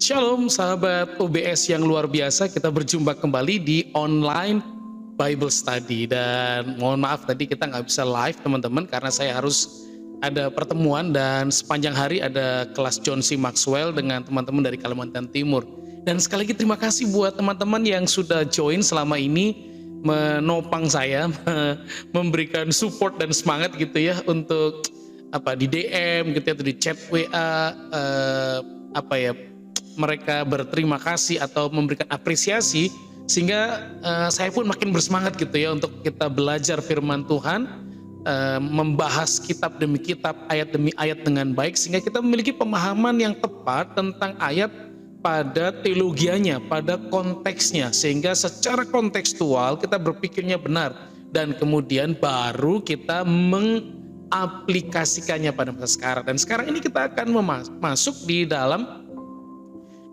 Shalom sahabat OBS yang luar biasa, kita berjumpa kembali di online Bible Study. Dan mohon maaf tadi kita nggak bisa live teman-teman karena saya harus ada pertemuan dan sepanjang hari ada kelas John C. Maxwell dengan teman-teman dari Kalimantan Timur. Dan sekali lagi terima kasih buat teman-teman yang sudah join selama ini, menopang saya, memberikan support dan semangat gitu ya untuk di DM gitu ya, atau di chat WA, mereka berterima kasih atau memberikan apresiasi sehingga saya pun makin bersemangat gitu ya untuk kita belajar firman Tuhan, membahas kitab demi kitab, ayat demi ayat dengan baik sehingga kita memiliki pemahaman yang tepat tentang ayat pada teologianya, pada konteksnya, sehingga secara kontekstual kita berpikirnya benar dan kemudian baru kita mengaplikasikannya pada masa sekarang. Dan sekarang ini kita akan masuk di dalam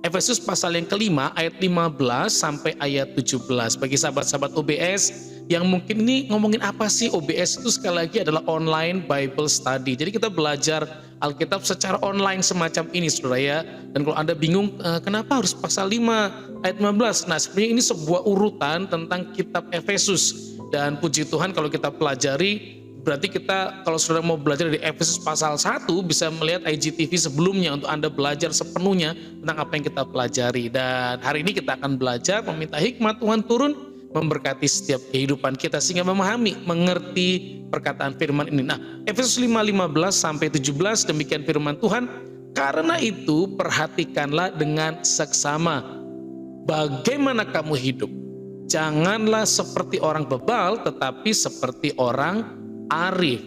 Efesus pasal yang kelima ayat 15 sampai ayat 17. Bagi sahabat-sahabat OBS yang mungkin ini ngomongin apa sih OBS, itu sekali lagi adalah online Bible Study. Jadi kita belajar Alkitab secara online semacam ini saudara ya. Dan kalau Anda bingung kenapa harus pasal 5 ayat 15. Nah sebenarnya ini sebuah urutan tentang kitab Efesus. Dan puji Tuhan kalau kita pelajari, berarti kita kalau saudara mau belajar dari Efesus pasal 1 bisa melihat IGTV sebelumnya untuk Anda belajar sepenuhnya tentang apa yang kita pelajari. Dan hari ini kita akan belajar meminta hikmat Tuhan turun memberkati setiap kehidupan kita sehingga memahami, mengerti perkataan firman ini. Nah, Efesus 5:15 sampai 17 demikian firman Tuhan. Karena itu perhatikanlah dengan seksama bagaimana kamu hidup. Janganlah seperti orang bebal tetapi seperti orang arif,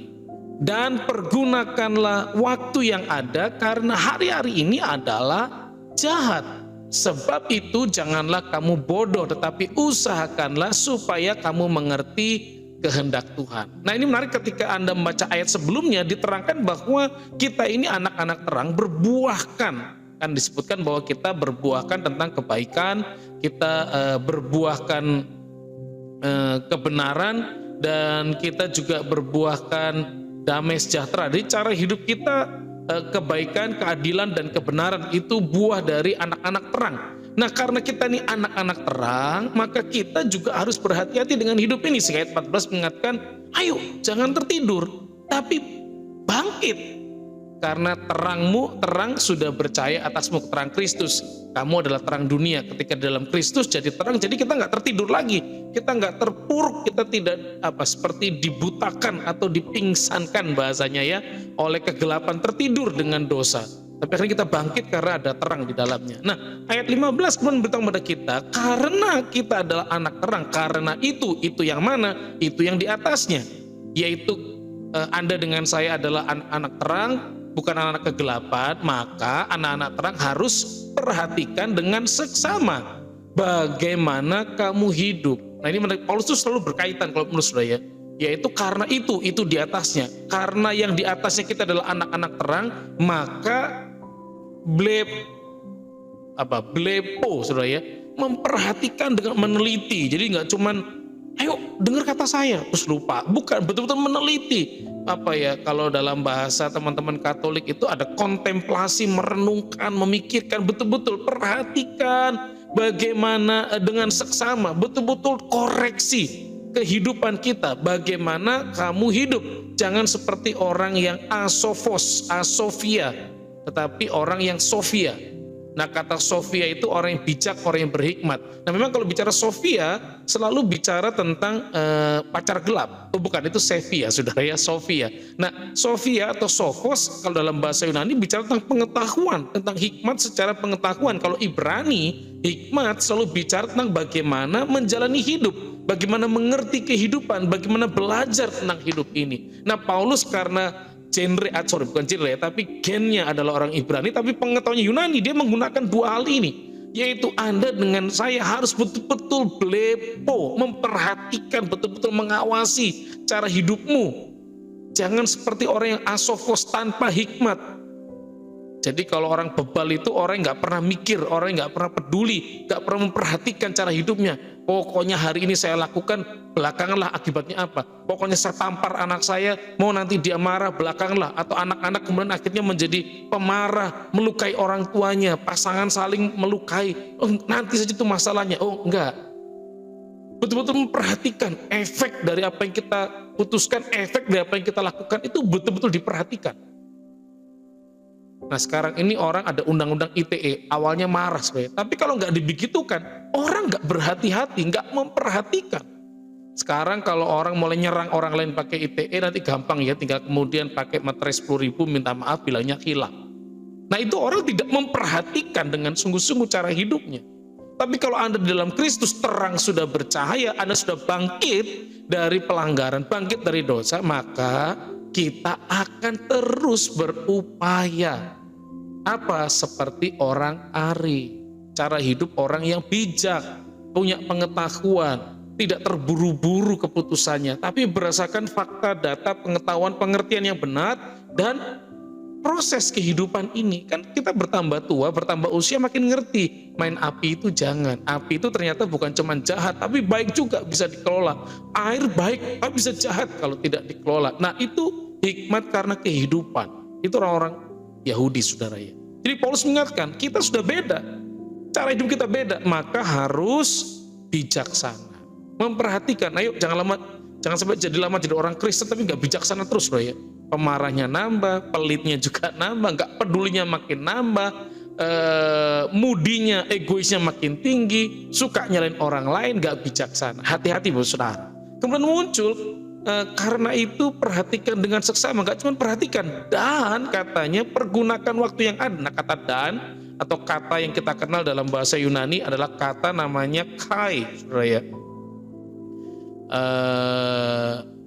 dan pergunakanlah waktu yang ada karena hari-hari ini adalah jahat. Sebab itu janganlah kamu bodoh tetapi usahakanlah supaya kamu mengerti kehendak Tuhan. Nah ini menarik, ketika Anda membaca ayat sebelumnya diterangkan bahwa kita ini anak-anak terang berbuahkan. Kan disebutkan bahwa kita berbuahkan tentang kebaikan, kita berbuahkan kebenaran, dan kita juga berbuahkan damai sejahtera. Jadi cara hidup kita, kebaikan, keadilan, dan kebenaran itu buah dari anak-anak terang. Nah karena kita ini anak-anak terang, maka kita juga harus berhati-hati dengan hidup ini. Sehingga ayat 14 mengingatkan, ayo jangan tertidur, tapi bangkit. Karena terang sudah bercahaya atasmu, terang Kristus. Kamu adalah terang dunia. Ketika dalam Kristus jadi terang, jadi kita nggak tertidur lagi, kita nggak terpuruk, kita tidak seperti dibutakan atau dipingsankan bahasanya ya oleh kegelapan, tertidur dengan dosa. Tapi akhirnya kita bangkit karena ada terang di dalamnya. Nah ayat 15 kemudian beritahu kepada kita, karena kita adalah anak terang, karena itu yang mana? Itu yang di atasnya, yaitu Anda dengan saya adalah anak-anak terang, bukan anak-anak kegelapan. Maka anak-anak terang harus perhatikan dengan seksama bagaimana kamu hidup. Nah ini Paulus itu selalu berkaitan kalau menurut saudara ya, yaitu karena itu di atasnya. Karena yang di atasnya kita adalah anak-anak terang, maka blepo saudara ya, memperhatikan dengan meneliti. Jadi nggak cuman ayo dengar kata saya terus lupa, bukan, betul-betul meneliti. Kalau dalam bahasa teman-teman Katolik itu ada kontemplasi, merenungkan, memikirkan, betul-betul perhatikan bagaimana dengan seksama, betul-betul koreksi kehidupan kita, bagaimana kamu hidup. Jangan seperti orang yang asofia, tetapi orang yang sofia. Nah kata Sofia itu orang yang bijak, orang yang berhikmat. Nah memang kalau bicara Sofia selalu bicara tentang pacar gelap. Oh bukan, itu Sevia saudara ya, Sofia. Nah Sofia atau Sophos kalau dalam bahasa Yunani bicara tentang pengetahuan, tentang hikmat secara pengetahuan. Kalau Ibrani, hikmat selalu bicara tentang bagaimana menjalani hidup, bagaimana mengerti kehidupan, bagaimana belajar tentang hidup ini. Nah Paulus karena gennya adalah orang Ibrani, tapi pengetahuannya Yunani, dia menggunakan dua hal ini, yaitu Anda dengan saya harus betul-betul blepo, memperhatikan, betul-betul mengawasi cara hidupmu. Jangan seperti orang yang asofos tanpa hikmat. Jadi kalau orang bebal itu orang yang nggak pernah mikir, orang yang nggak pernah peduli, nggak pernah memperhatikan cara hidupnya. Pokoknya hari ini saya lakukan, belakangan lah akibatnya apa. Pokoknya saya tampar anak saya, mau nanti dia marah, belakangan lah. Atau anak-anak kemudian akhirnya menjadi pemarah, melukai orang tuanya, pasangan saling melukai. Oh, nanti saja itu masalahnya. Oh enggak. Betul-betul memperhatikan efek dari apa yang kita putuskan, efek dari apa yang kita lakukan, itu betul-betul diperhatikan. Nah sekarang ini orang ada undang-undang ITE, awalnya marah sebenarnya. Tapi kalau nggak dibegitukan, orang nggak berhati-hati, nggak memperhatikan. Sekarang kalau orang mulai nyerang orang lain pakai ITE, nanti gampang ya, tinggal kemudian pakai materai 10.000 minta maaf bilangnya hilang. Nah itu orang tidak memperhatikan dengan sungguh-sungguh cara hidupnya. Tapi kalau Anda di dalam Kristus, terang sudah bercahaya, Anda sudah bangkit dari pelanggaran, bangkit dari dosa, maka kita akan terus berupaya. Apa? Seperti orang Ari. Cara hidup orang yang bijak, punya pengetahuan, tidak terburu-buru keputusannya, tapi berdasarkan fakta, data, pengetahuan, pengertian yang benar, dan proses kehidupan ini. Kan kita bertambah tua, bertambah usia, makin ngerti main api itu jangan. Api itu ternyata bukan cuma jahat, tapi baik juga, bisa dikelola. Air baik, tapi bisa jahat kalau tidak dikelola. Nah itu hikmat karena kehidupan. Itu orang-orang Yahudi, saudara ya. Jadi Paulus mengingatkan, kita sudah beda, cara hidup kita beda, maka harus bijaksana, memperhatikan. Ayo jangan sampai jadi orang Kristen tapi nggak bijaksana terus, bro ya. Pemarahnya nambah, pelitnya juga nambah, nggak pedulinya makin nambah, mudinya, egoisnya makin tinggi, suka nyalain orang lain, nggak bijaksana. Hati-hati, bro saudara. Kemudian muncul, karena itu perhatikan dengan seksama, nggak cuma perhatikan, dan katanya pergunakan waktu yang ada. Nah kata dan atau kata yang kita kenal dalam bahasa Yunani adalah kata namanya kai, saudara ya.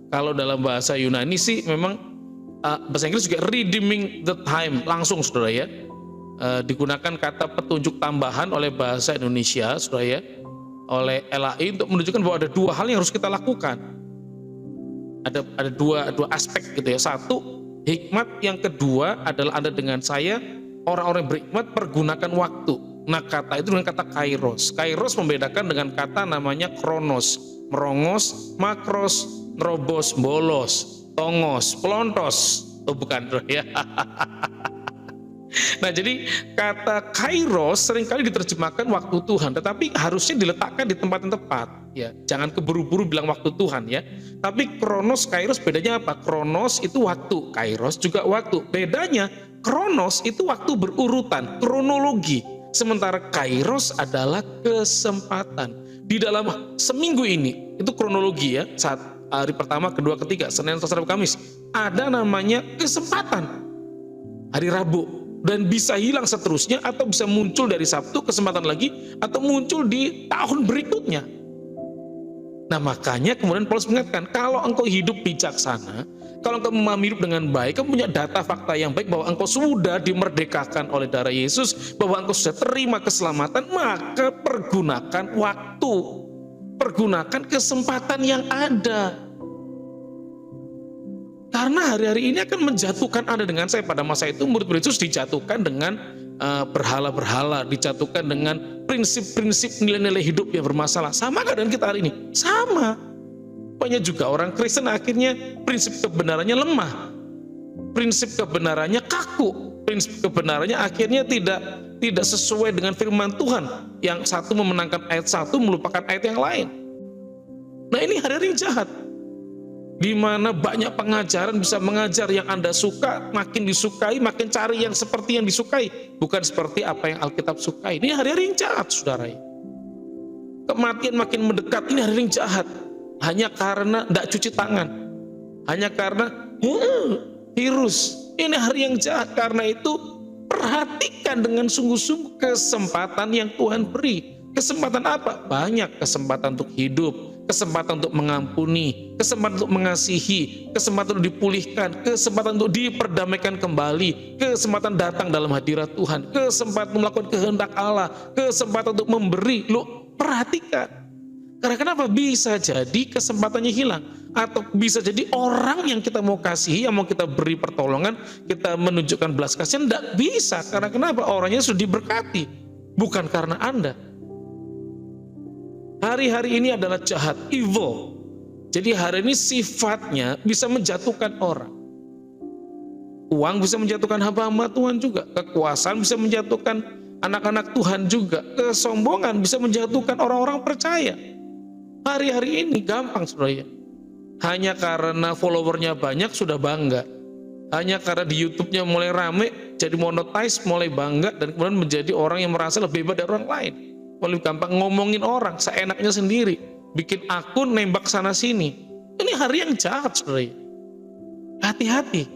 Kalau dalam bahasa Yunani sih memang bahasa Inggris juga redeeming the time, langsung saudara ya. Digunakan kata petunjuk tambahan oleh bahasa Indonesia, saudara ya, oleh LAI untuk menunjukkan bahwa ada dua hal yang harus kita lakukan. Ada dua aspek gitu ya. Satu, hikmat. Yang kedua adalah Anda dengan saya, orang-orang berhikmat, pergunakan waktu. Nah kata itu dengan kata kairos. Kairos membedakan dengan kata namanya kronos. Merongos, makros, nerobos, bolos, tongos, pelontos. Oh bukan ya. Nah jadi kata kairos seringkali diterjemahkan waktu Tuhan, tetapi harusnya diletakkan di tempat yang tepat ya. Jangan keburu-buru bilang waktu Tuhan ya. Tapi kronos, kairos bedanya apa? Kronos itu waktu, kairos juga waktu. Bedanya kronos itu waktu berurutan, kronologi. Sementara kairos adalah kesempatan. Di dalam seminggu ini itu kronologi ya. Saat hari pertama, kedua, ketiga, Senin, Selasa, Rabu, Kamis, ada namanya kesempatan. Hari Rabu. Dan bisa hilang seterusnya, atau bisa muncul dari Sabtu, kesempatan lagi, atau muncul di tahun berikutnya. Nah makanya kemudian Paulus mengatakan, kalau engkau hidup bijaksana, kalau engkau memahami hidup dengan baik, kamu punya data fakta yang baik bahwa engkau sudah dimerdekakan oleh darah Yesus, bahwa engkau sudah terima keselamatan, maka pergunakan waktu, pergunakan kesempatan yang ada. Karena hari-hari ini akan menjatuhkan Anda dengan saya. Pada masa itu murid-murid Yesus dijatuhkan dengan berhala-berhala, dijatuhkan dengan prinsip-prinsip nilai-nilai hidup yang bermasalah. Sama gak dengan kita hari ini? Sama. Banyak juga orang Kristen akhirnya prinsip kebenarannya lemah, prinsip kebenarannya kaku, prinsip kebenarannya akhirnya tidak sesuai dengan firman Tuhan. Yang satu memenangkan ayat satu, melupakan ayat yang lain. Nah ini hari-hari jahat, di mana banyak pengajaran bisa mengajar yang Anda suka, makin disukai, makin cari yang seperti yang disukai, bukan seperti apa yang Alkitab sukai. Ini hari-hari yang jahat, saudara. Kematian makin mendekat, ini hari-hari yang jahat. Hanya karena tidak cuci tangan, hanya karena virus. Ini hari yang jahat. Karena itu perhatikan dengan sungguh-sungguh kesempatan yang Tuhan beri. Kesempatan apa? Banyak kesempatan untuk hidup, kesempatan untuk mengampuni, kesempatan untuk mengasihi, kesempatan untuk dipulihkan, kesempatan untuk diperdamaikan kembali, kesempatan datang dalam hadirat Tuhan, kesempatan melakukan kehendak Allah, kesempatan untuk memberi. Lo perhatikan. Karena kenapa? Bisa jadi kesempatannya hilang. Atau bisa jadi orang yang kita mau kasih, yang mau kita beri pertolongan, kita menunjukkan belas kasihan, tidak bisa. Karena kenapa? Orangnya sudah diberkati. Bukan karena Anda. Hari-hari ini adalah jahat, evil. Jadi hari ini sifatnya bisa menjatuhkan orang. Uang bisa menjatuhkan hamba-hamba Tuhan juga. Kekuasaan bisa menjatuhkan anak-anak Tuhan juga. Kesombongan bisa menjatuhkan orang-orang percaya. Hari-hari ini gampang saudara. Hanya karena followernya banyak sudah bangga. Hanya karena di YouTube-nya mulai rame, jadi monetize, mulai bangga, dan kemudian menjadi orang yang merasa lebih hebat dari orang lain. Mulai gampang ngomongin orang, seenaknya sendiri. Bikin akun, nembak sana sini. Ini hari yang jahat saudara. Hati-hati.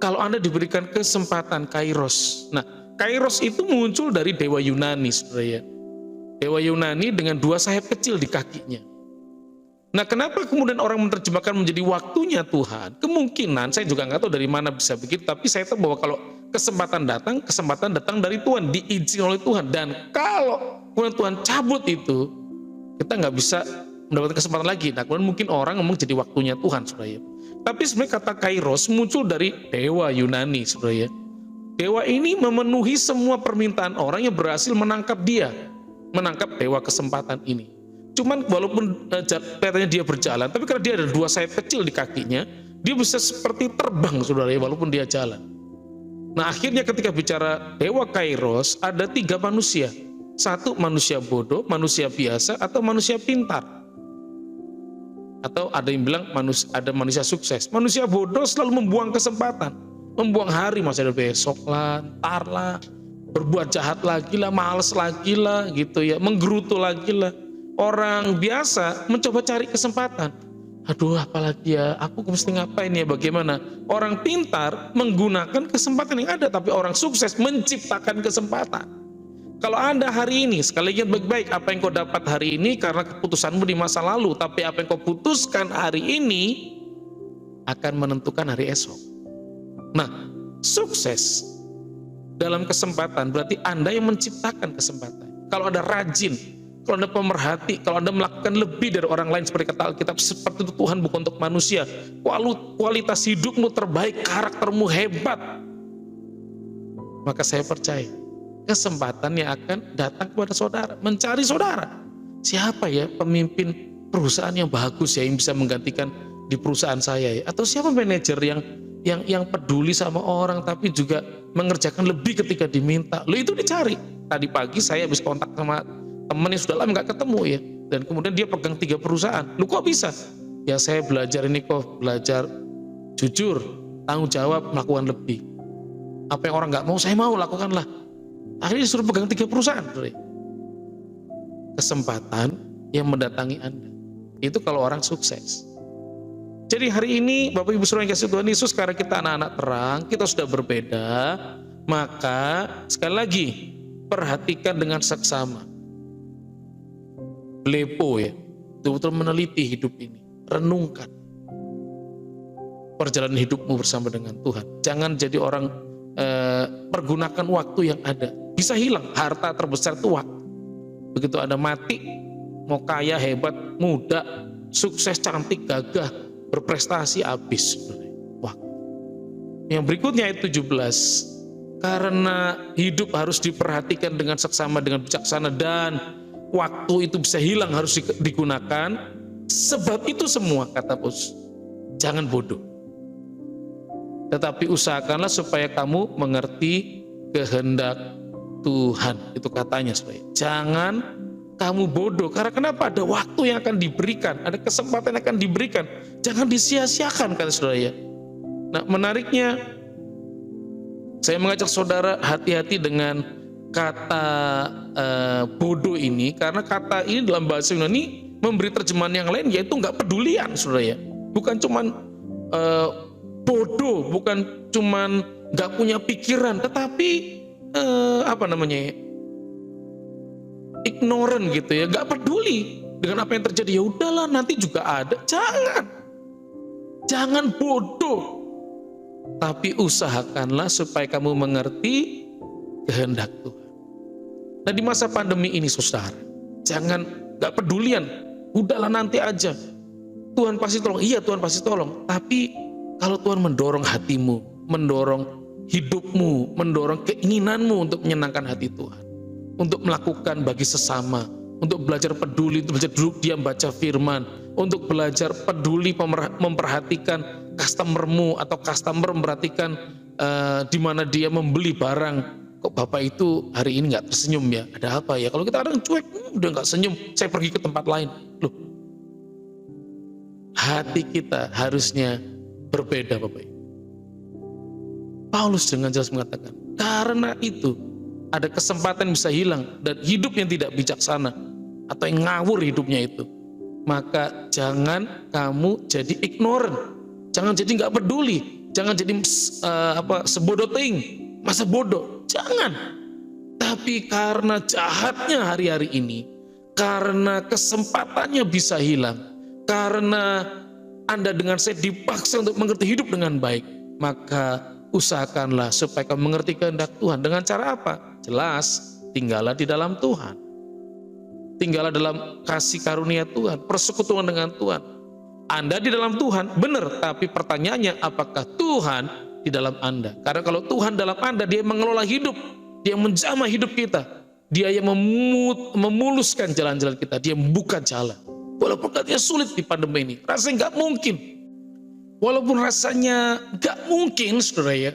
Kalau Anda diberikan kesempatan kairos. Nah, kairos itu muncul dari dewa Yunani saudara. Dewa Yunani dengan dua sayap kecil di kakinya. Nah, kenapa kemudian orang menerjemahkan menjadi waktunya Tuhan? Kemungkinan, saya juga nggak tahu dari mana bisa begitu, tapi saya tahu bahwa kalau kesempatan datang dari Tuhan, diizinkan oleh Tuhan. Dan kalau kemudian Tuhan cabut itu, kita nggak bisa mendapatkan kesempatan lagi. Nah, kemudian mungkin orang ngomong jadi waktunya Tuhan, saudara. Tapi sebenarnya kata kairos muncul dari dewa Yunani, saudara. Dewa ini memenuhi semua permintaan orang yang berhasil menangkap dia. Menangkap dewa kesempatan ini. Cuman walaupun kelihatannya dia berjalan, tapi karena dia ada dua sayap kecil di kakinya, dia bisa seperti terbang saudara, walaupun dia jalan. Nah, akhirnya ketika bicara dewa kairos, ada tiga manusia. Satu manusia bodoh, manusia biasa, atau manusia pintar. Atau ada yang bilang ada manusia sukses. Manusia bodoh selalu membuang kesempatan, membuang hari, masih ada besok lah, ntar lah, berbuat jahat lagi lah, males lagi lah, gitu ya, menggerutu lagi lah. Orang biasa mencoba cari kesempatan. Aduh, apalagi ya, aku mesti ngapain ya, bagaimana? Orang pintar menggunakan kesempatan yang ada, tapi orang sukses menciptakan kesempatan. Kalau Anda hari ini, sekali lagi baik-baik, apa yang kau dapat hari ini karena keputusanmu di masa lalu, tapi apa yang kau putuskan hari ini akan menentukan hari esok. Nah, sukses dalam kesempatan berarti Anda yang menciptakan kesempatan. Kalau Anda rajin, kalau Anda pemerhati, kalau Anda melakukan lebih dari orang lain seperti kata Alkitab, seperti itu Tuhan bukan untuk manusia. Kualitas hidupmu terbaik, karaktermu hebat. Maka saya percaya, kesempatan yang akan datang kepada saudara, mencari saudara. Siapa ya pemimpin perusahaan yang bagus ya, yang bisa menggantikan di perusahaan saya ya? Atau siapa manajer yang peduli sama orang tapi juga mengerjakan lebih ketika diminta. Loh, itu dicari. Tadi pagi saya habis kontak sama temen yang sudah lama nggak ketemu ya, dan kemudian dia pegang 3 perusahaan. Lu kok bisa? Ya saya belajar ini kok, belajar jujur, tanggung jawab, melakukan lebih. Apa yang orang nggak mau, saya mau lakukanlah. Akhirnya disuruh pegang 3 perusahaan. Kesempatan yang mendatangi Anda. Itu kalau orang sukses. Jadi hari ini Bapak Ibu Saudara yang kasih Tuhan Yesus, karena kita anak-anak terang, kita sudah berbeda, maka sekali lagi perhatikan dengan seksama. Blepo ya, betul-betul meneliti hidup ini, renungkan perjalanan hidupmu bersama dengan Tuhan. Jangan jadi orang pergunakan waktu yang ada, bisa hilang. Harta terbesar itu waktu. Begitu Anda mati, mau kaya, hebat, muda, sukses, cantik, gagah, berprestasi, habis waktu. Yang berikutnya ayat 17, karena hidup harus diperhatikan dengan seksama, dengan bijaksana, dan waktu itu bisa hilang, harus digunakan. Sebab itu semua, kata Paulus, jangan bodoh, tetapi usahakanlah supaya kamu mengerti kehendak Tuhan. Itu katanya, supaya jangan kamu bodoh. Karena kenapa? Ada waktu yang akan diberikan, ada kesempatan yang akan diberikan, jangan disia-siakan, kata saudara ya. Nah, menariknya, saya mengajak saudara hati-hati dengan kata bodoh ini, karena kata ini dalam bahasa Yunani memberi terjemahan yang lain, yaitu nggak pedulian, saudara ya. Bukan cuman bodoh, bukan cuman nggak punya pikiran, tetapi ignorant gitu ya, nggak peduli dengan apa yang terjadi. Ya udahlah, nanti juga ada. Jangan bodoh, tapi usahakanlah supaya kamu mengerti kehendak Tuhan. Nah, di masa pandemi ini saudara, Jangan gak pedulian, udahlah nanti aja. Tuhan pasti tolong, iya Tuhan pasti tolong. Tapi kalau Tuhan mendorong hatimu, mendorong hidupmu, mendorong keinginanmu untuk menyenangkan hati Tuhan, untuk melakukan bagi sesama, untuk belajar peduli, untuk belajar duduk diam baca firman, untuk belajar peduli memperhatikan customermu atau customer memperhatikan di mana dia membeli barang. Kok Bapak itu hari ini nggak tersenyum ya? Ada apa ya? Kalau kita kadang cuek, udah nggak senyum, saya pergi ke tempat lain. Loh, hati kita harusnya berbeda Bapak Ibu. Paulus dengan jelas mengatakan, karena itu ada kesempatan bisa hilang dan hidup yang tidak bijaksana atau yang ngawur hidupnya itu, maka jangan kamu jadi ignorant, jangan jadi nggak peduli, jangan jadi sebodoh ting, masa bodoh, jangan. Tapi karena jahatnya hari-hari ini, karena kesempatannya bisa hilang, karena Anda dengan saya dipaksa untuk mengerti hidup dengan baik, maka usahakanlah supaya kamu mengerti kehendak Tuhan. Dengan cara apa? Jelas, tinggallah di dalam Tuhan. Tinggallah dalam kasih karunia Tuhan, persekutuan dengan Tuhan. Anda di dalam Tuhan, benar, tapi pertanyaannya apakah Tuhan di dalam Anda? Karena kalau Tuhan dalam Anda, Dia mengelola hidup, Dia menjamah hidup kita, Dia yang memuluskan jalan-jalan kita, Dia membuka jalan. Walaupun katanya sulit di pandemi ini, rasanya nggak mungkin. Walaupun rasanya nggak mungkin, saudara ya,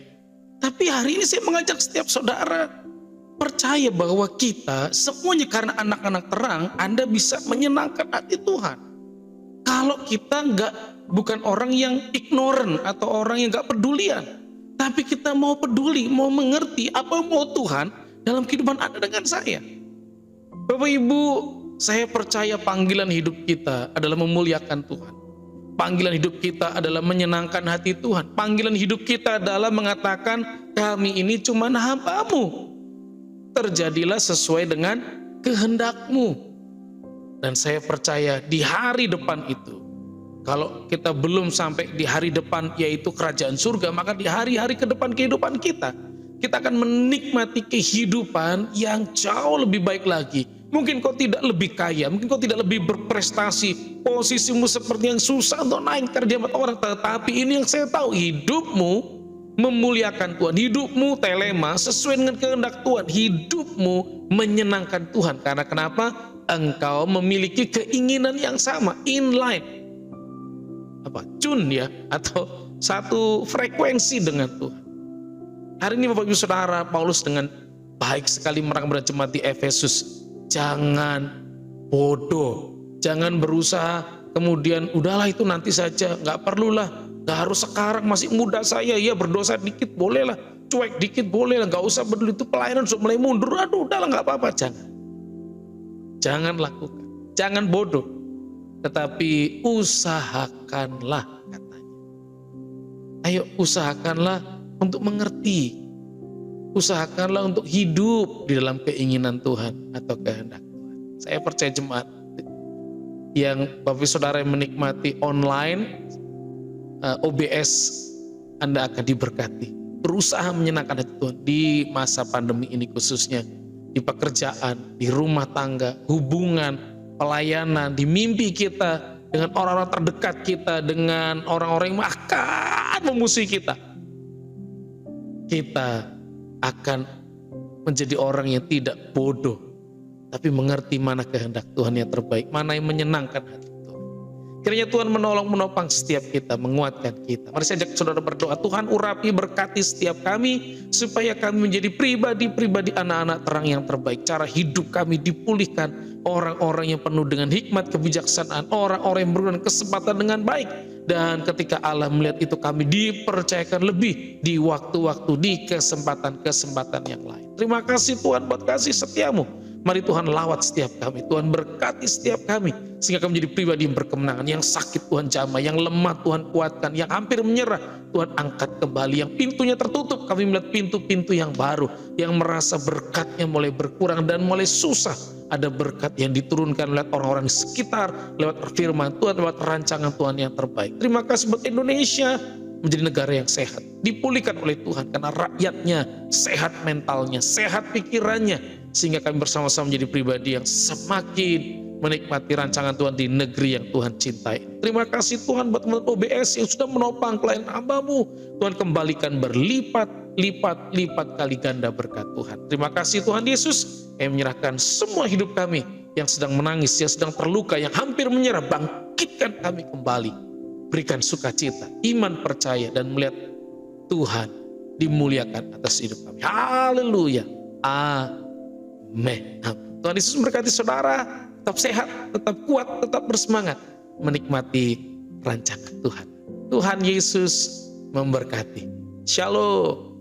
tapi hari ini saya mengajak setiap saudara percaya bahwa kita semuanya karena anak-anak terang, Anda bisa menyenangkan hati Tuhan. Kalau kita bukan orang yang ignorant atau orang yang nggak pedulian, tapi kita mau peduli, mau mengerti apa mau Tuhan dalam kehidupan Anda dengan saya. Bapak Ibu, saya percaya panggilan hidup kita adalah memuliakan Tuhan. Panggilan hidup kita adalah menyenangkan hati Tuhan. Panggilan hidup kita adalah mengatakan kami ini cuma hamba-Mu. Terjadilah sesuai dengan kehendak-Mu. Dan saya percaya di hari depan itu, kalau kita belum sampai di hari depan yaitu kerajaan surga, maka di hari-hari ke depan kehidupan kita akan menikmati kehidupan yang jauh lebih baik lagi. Mungkin kau tidak lebih kaya, mungkin kau tidak lebih berprestasi, posisimu seperti yang susah untuk naik karena dia orang, tetapi ini yang saya tahu, hidupmu memuliakan Tuhan, hidupmu telema sesuai dengan kehendak Tuhan, hidupmu menyenangkan Tuhan. Karena kenapa? Engkau memiliki keinginan yang sama, inline, tune ya, atau satu frekuensi dengan Tuhan. Hari ini Bapak Ibu Saudara, Paulus dengan baik sekali merangkap jemaat di Efesus. Jangan bodoh, jangan berusaha kemudian udahlah itu nanti saja, nggak perlulah, nggak harus sekarang, masih muda saya, ya berdosa dikit bolehlah, cuek dikit bolehlah, nggak usah peduli, itu pelayanan sudah mulai mundur, aduh udahlah nggak apa-apa. Jangan lakukan, jangan bodoh, tetapi usahakanlah katanya. Ayo usahakanlah untuk mengerti. Usahakanlah untuk hidup di dalam keinginan Tuhan atau kehendak Tuhan. Saya percaya jemaat yang Bapak Saudara yang menikmati online OBS, Anda akan diberkati. Berusaha menyenangkan hati Tuhan di masa pandemi ini, khususnya di pekerjaan, di rumah tangga, hubungan, pelayanan, di mimpi kita, dengan orang-orang terdekat kita, dengan orang-orang yang akan memusuhi kita. Kita akan menjadi orang yang tidak bodoh, tapi mengerti mana kehendak Tuhan yang terbaik, mana yang menyenangkan hati Tuhan. Kiranya Tuhan menopang setiap kita, menguatkan kita. Mari saya ajak saudara berdoa, Tuhan urapi berkati setiap kami, supaya kami menjadi pribadi-pribadi anak-anak terang yang terbaik. Cara hidup kami dipulihkan, orang-orang yang penuh dengan hikmat kebijaksanaan, orang-orang yang memberikan kesempatan dengan baik. Dan ketika Allah melihat itu, kami dipercayakan lebih di waktu-waktu, di kesempatan-kesempatan yang lain. Terima kasih Tuhan buat kasih setiamu. Mari Tuhan lawat setiap kami, Tuhan berkati setiap kami, sehingga kami menjadi pribadi yang berkemenangan. Yang sakit Tuhan jamah, yang lemah Tuhan kuatkan, yang hampir menyerah Tuhan angkat kembali, yang pintunya tertutup kami melihat pintu-pintu yang baru, yang merasa berkatnya mulai berkurang dan mulai susah, ada berkat yang diturunkan lewat orang-orang di sekitar, lewat firman Tuhan, lewat rancangan Tuhan yang terbaik. Terima kasih buat Indonesia menjadi negara yang sehat, dipulihkan oleh Tuhan karena rakyatnya sehat mentalnya, sehat pikirannya, sehingga kami bersama-sama menjadi pribadi yang semakin menikmati rancangan Tuhan di negeri yang Tuhan cintai. Terima kasih Tuhan buat teman OBS yang sudah menopang pelayan hamba-Mu. Tuhan kembalikan berlipat-lipat kali ganda berkat Tuhan. Terima kasih Tuhan Yesus, kami menyerahkan semua hidup kami yang sedang menangis, yang sedang terluka, yang hampir menyerah. Bangkitkan kami kembali. Berikan sukacita, iman, percaya, dan melihat Tuhan dimuliakan atas hidup kami. Haleluya. Amin. Tuhan Yesus memberkati saudara. Tetap sehat, tetap kuat, tetap bersemangat menikmati rancangan Tuhan. Tuhan Yesus memberkati. Shalom.